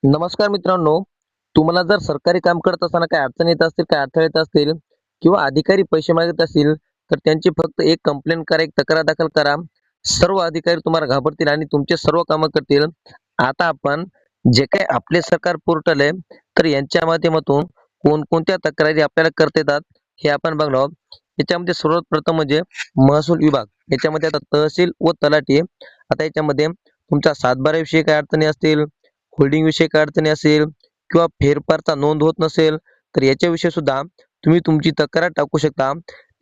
नमस्कार मित्रांनो, तुम्हाला जर सरकारी काम करत असताना काही अडचण येत असतील, काही अडथळे येत असतील किंवा अधिकारी पैसे मागत असतील, तर त्यांची फक्त एक कंप्लेंट करा, एक तक्रार दाखल करा. सर्व अधिकारी तुम्हाला घाबरतील आणि तुमचे सर्व कामं करतील. आता आपण जे काही आपले सरकार पोर्टल आहे, तर यांच्या माध्यमातून कोणकोणत्या तक्रारी आपल्याला करता येतात, हे आपण बघणार आहोत. याच्यामध्ये सर्वात प्रथम म्हणजे महसूल विभाग. याच्यामध्ये आता तहसील व तलाठी. आता याच्यामध्ये तुमच्या सातबाऱ्याविषयी काही अडचणी असतील, होल्डिंग विषयी काही अडचणी असेल किंवा फेरफारचा नोंद होत नसेल, तर याच्याविषयी सुद्धा तुम्ही तुमची तक्रार टाकू शकता.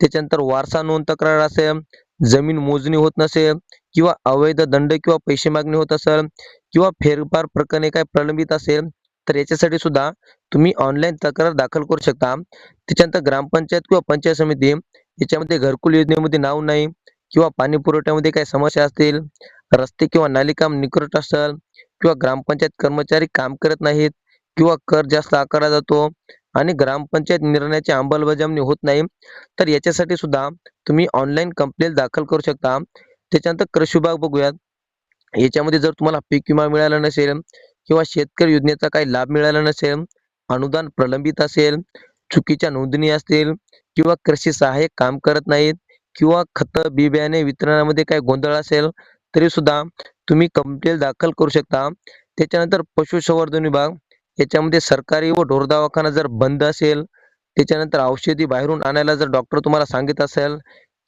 त्याच्यानंतर वारसा नोंद तक्रार असेल, जमीन मोजणी होत नसेल किंवा अवैध दंड किंवा पैसे मागणी होत असेल किंवा फेरफार प्रकरणे काय प्रलंबित असेल, तर याच्यासाठी सुद्धा तुम्ही ऑनलाईन तक्रार दाखल करू शकता. त्याच्यानंतर ग्रामपंचायत किंवा पंचायत समिती याच्यामध्ये घरकुल योजनेमध्ये नाव नाही किंवा पाणी पुरवठ्यामध्ये काही समस्या असतील, रस्ते किंवा नाली काम निकृष्ट असेल किंवा ग्रामपंचायत कर्मचारी काम करत नाहीत किंवा कर जास्त आकारला जातो आणि ग्रामपंचायत निर्णयाची अंमलबजावणी होत नाही, तर याच्यासाठी सुद्धा तुम्ही ऑनलाईन कंप्लेंट दाखल करू शकता. त्याच्यानंतर कृषी विभाग बघूयात. याच्यामध्ये जर तुम्हाला पीक विमा मिळाला नसेल किंवा शेतकरी योजनेचा काही लाभ मिळाला नसेल, अनुदान प्रलंबित असेल, चुकीच्या नोंदणी असतील किंवा कृषी सहाय्यक काम करत नाहीत किंवा खतं बी बियाणे वितरणामध्ये काही गोंधळ असेल, तरी सुद्धा तुम्ही कंप्लेंट दाखल करू शकता. त्याच्यानंतर पशुसंवर्धन विभाग. याच्यामध्ये सरकारी व ढोर दवाखाना जर बंद असेल, त्याच्यानंतर औषधी बाहेरून आणायला जर डॉक्टर तुम्हाला सांगित असेल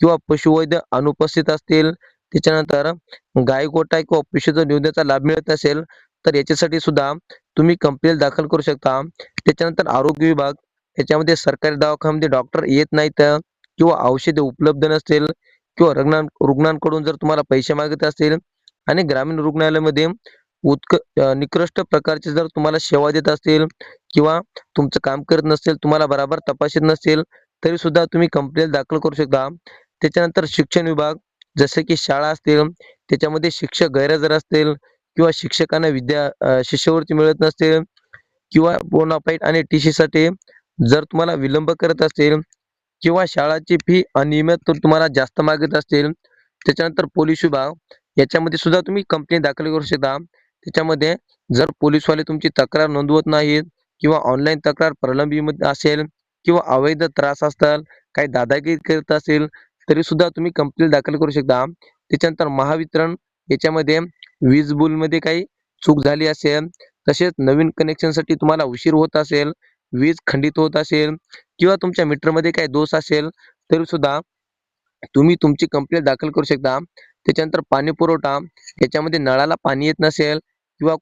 किंवा पशुवैद्य अनुपस्थित असतील, त्याच्यानंतर गाय गोठा किंवा पशुधन योजनेचा लाभ मिळत नसेल, तर याच्यासाठी सुद्धा तुम्ही कंप्लेंट दाखल करू शकता. त्याच्यानंतर आरोग्य विभाग. याच्यामध्ये सरकारी दवाखान्यामध्ये डॉक्टर येत नाहीत किंवा औषधे उपलब्ध नसतील किंवा रुग्णांकडून जर तुम्हाला पैसे मागत असतील आणि ग्रामीण रुग्णालयामध्ये निकृष्ट प्रकारचे जर तुम्हाला सेवा देत असतील किंवा तुमचं काम करत नसेल, तुम्हाला बरोबर तपासत नसेल, तरी सुद्धा तुम्ही कंप्लेंट दाखल करू शकता. त्याच्यानंतर शिक्षण विभाग. जसे की शाळा असतील, त्याच्यामध्ये शिक्षक गैरहजर असतील किंवा शिक्षकांना शिष्यवृत्ती मिळत नसतील किंवा बोनाफाईड आणि टी-सीसाठी जर तुम्हाला विलंब करत असतील किंवा शाळाची फी अनियमित तर तुम्हाला जास्त मागत असतील. त्याच्यानंतर पोलीस विभाग. याच्यामध्ये सुद्धा तुम्ही कंप्लेंट दाखल करू शकता. त्याच्यामध्ये जर पोलीसवाले तुमची तक्रार नोंदवत नाहीत किंवा ऑनलाईन तक्रार प्रलंबित असेल किंवा अवैध त्रास असतात, काही दादागिरी करत असेल, तरी सुद्धा तुम्ही कंप्लेंट दाखल करू शकता. त्याच्यानंतर महावितरण. याच्यामध्ये वीज बिलमध्ये काही चूक झाली असेल, तसेच नवीन कनेक्शनसाठी तुम्हाला उशीर होत असेल, वीज खंडित होत असेल किंवा तुमच्या मीटरमध्ये काही दोष असेल, तरी सुद्धा तुम्ही तुमची कंप्लेंट दाखल करू शकता. त्याच्यानंतर पाणी पुरवठा. याच्यामध्ये नळाला पाणी येत नसेल किंवा